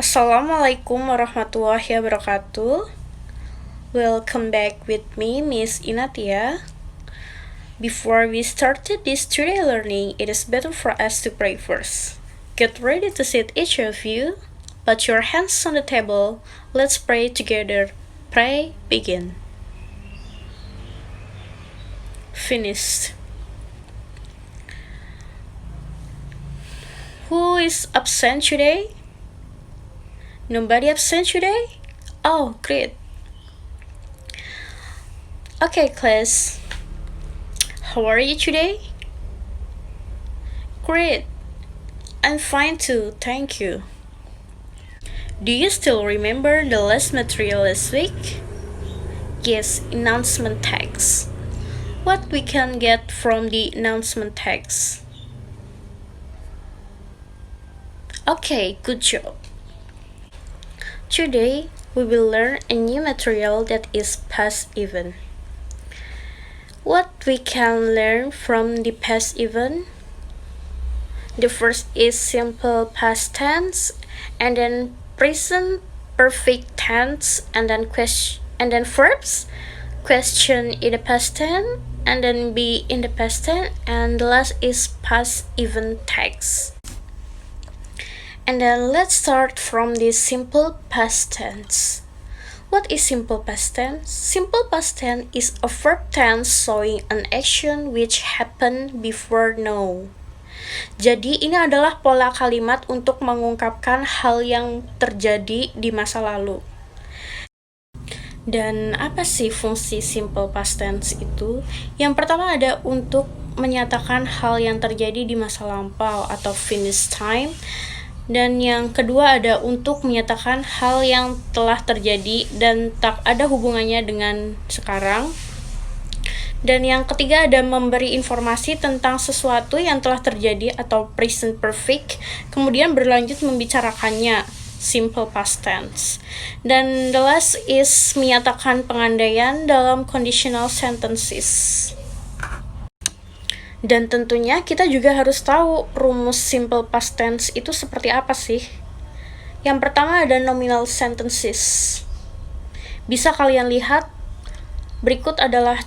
Assalamualaikum warahmatullahi wabarakatuh. Welcome back with me, Miss Inatia. Before we started this today learning, it is better for us to pray first. Get ready to sit, each of you. Put your hands on the table. Let's pray together. Pray, begin. Finished. Who is absent today? Nobody absent today? Oh, great. Okay, class. How are you today? Great. I'm fine too, thank you. Do you still remember the last material last week? Yes, announcement text. What we can get from the announcement text? Okay, good job. Today, we will learn a new material that is past event. What we can learn from the past event? The first is simple past tense, and then present perfect tense, and then verbs. Question in the past tense, and then be in the past tense, and the last is past event text. And then let's start from the simple past tense. What is simple past tense? Simple past tense is a verb tense showing an action which happened before now. Jadi ini adalah pola kalimat untuk mengungkapkan hal yang terjadi di masa lalu. Dan apa sih fungsi simple past tense itu? Yang pertama ada untuk menyatakan hal yang terjadi di masa lampau atau finished time. Dan yang kedua ada untuk menyatakan hal yang telah terjadi dan tak ada hubungannya dengan sekarang. Dan yang ketiga ada memberi informasi tentang sesuatu yang telah terjadi atau present perfect, kemudian berlanjut membicarakannya, simple past tense. Dan the last is menyatakan pengandaian dalam conditional sentences. Dan tentunya kita juga harus tahu rumus simple past tense itu seperti apa sih. Yang pertama ada nominal sentences. Bisa kalian lihat, berikut adalah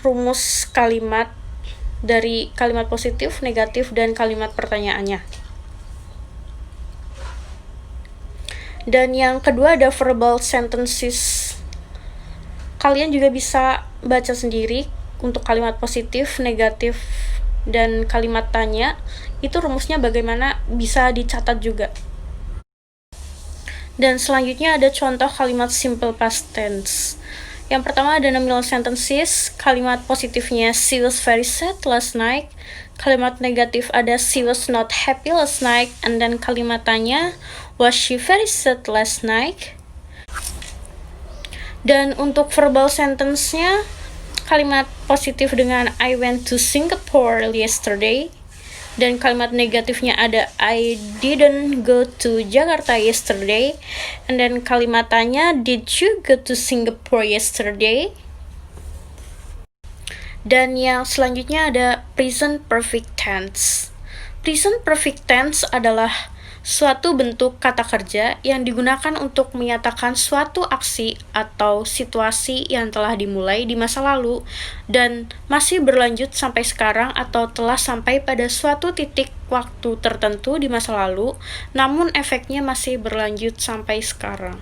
rumus kalimat dari kalimat positif, negatif, dan kalimat pertanyaannya. Dan yang kedua ada verbal sentences. Kalian juga bisa baca sendiri untuk kalimat positif, negatif, dan kalimat tanya. Itu rumusnya bagaimana, bisa dicatat juga. Dan selanjutnya ada contoh kalimat simple past tense. Yang pertama ada nominal sentences. Kalimat positifnya she was very sad last night. Kalimat negatif ada she was not happy last night. And then kalimat tanya, was she very sad last night? Dan untuk verbal sentence-nya, kalimat positif dengan I went to Singapore yesterday. Dan kalimat negatifnya ada I didn't go to Jakarta yesterday. And then kalimat tanya, did you go to Singapore yesterday? Dan yang selanjutnya ada present perfect tense. Present perfect tense adalah suatu bentuk kata kerja yang digunakan untuk menyatakan suatu aksi atau situasi yang telah dimulai di masa lalu dan masih berlanjut sampai sekarang atau telah sampai pada suatu titik waktu tertentu di masa lalu, namun efeknya masih berlanjut sampai sekarang.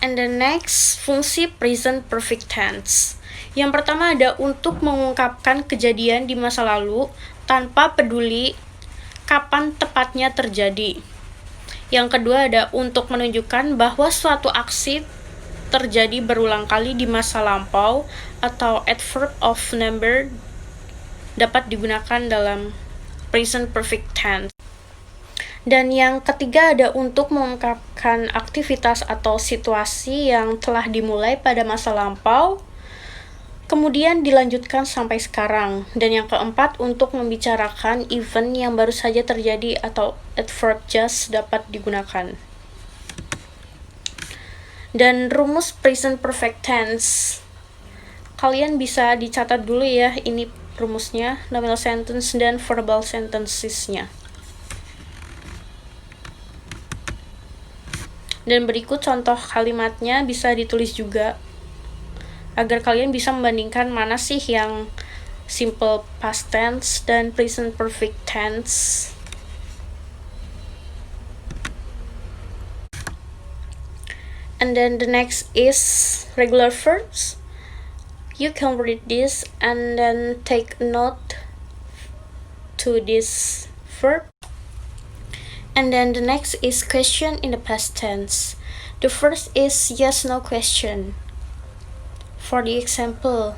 And the next, fungsi present perfect tense. Yang pertama ada untuk mengungkapkan kejadian di masa lalu tanpa peduli kapan tepatnya terjadi. Yang kedua ada untuk menunjukkan bahwa suatu aksi terjadi berulang kali di masa lampau atau adverb of number dapat digunakan dalam present perfect tense. Dan yang ketiga ada untuk mengungkapkan aktivitas atau situasi yang telah dimulai pada masa lampau kemudian dilanjutkan sampai sekarang. Dan yang keempat untuk membicarakan event yang baru saja terjadi atau adverb just dapat digunakan. Dan rumus present perfect tense kalian bisa dicatat dulu ya, ini rumusnya, nominal sentence dan verbal sentences-nya. Dan berikut contoh kalimatnya bisa ditulis juga agar kalian bisa membandingkan mana sih yang simple past tense dan present perfect tense. And then the next is regular verbs. You can read this and then take note to this verb. And then the next is question in the past tense. The first is yes no question. For the example,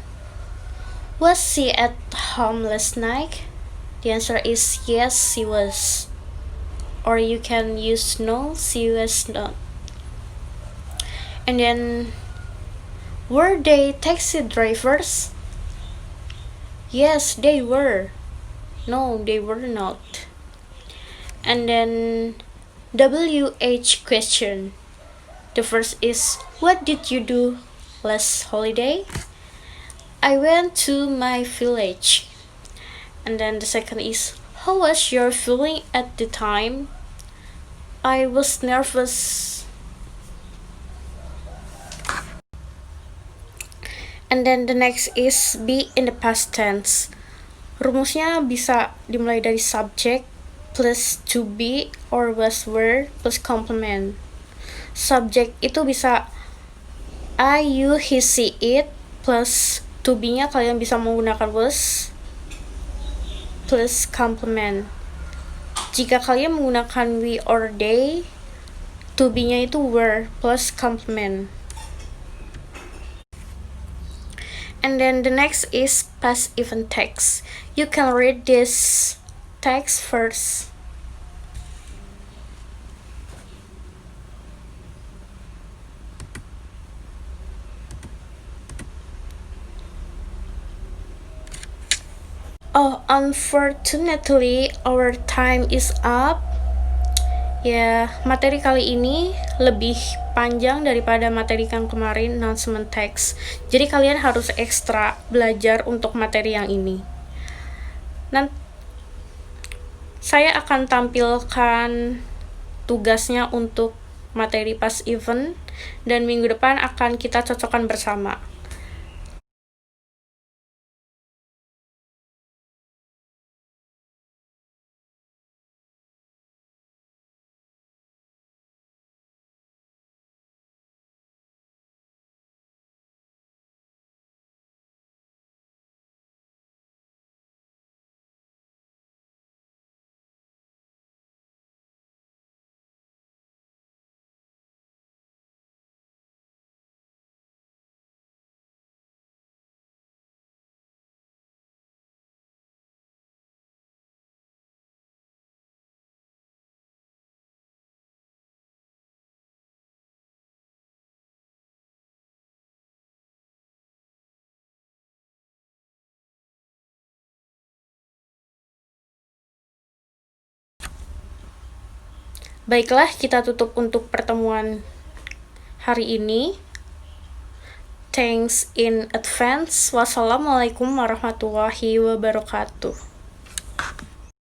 was she at home last night? The answer is yes, she was. Or you can use no, she was not. And then, were they taxi drivers? Yes, they were. No, they were not. And then, WH question. The first is, what did you do last holiday? I went to my village. And then the second is, how was your feeling at the time? I was nervous. And then the next is be in the past tense. Rumusnya bisa dimulai dari subject plus to be or was were plus complement. Subject itu bisa I, you, he, she, it plus to be-nya kalian bisa menggunakan was plus complement. Jika kalian menggunakan we or they, to be-nya itu were plus complement. And then the next is past event text. You can read this text first. Oh, unfortunately, our time is up. Ya, materi kali ini lebih panjang daripada materi yang kemarin, announcement text. Jadi kalian harus ekstra belajar untuk materi yang ini. Nanti saya akan tampilkan tugasnya untuk materi past event dan minggu depan akan kita cocokkan bersama. Baiklah, kita tutup untuk pertemuan hari ini. Thanks in advance. Wassalamualaikum warahmatullahi wabarakatuh.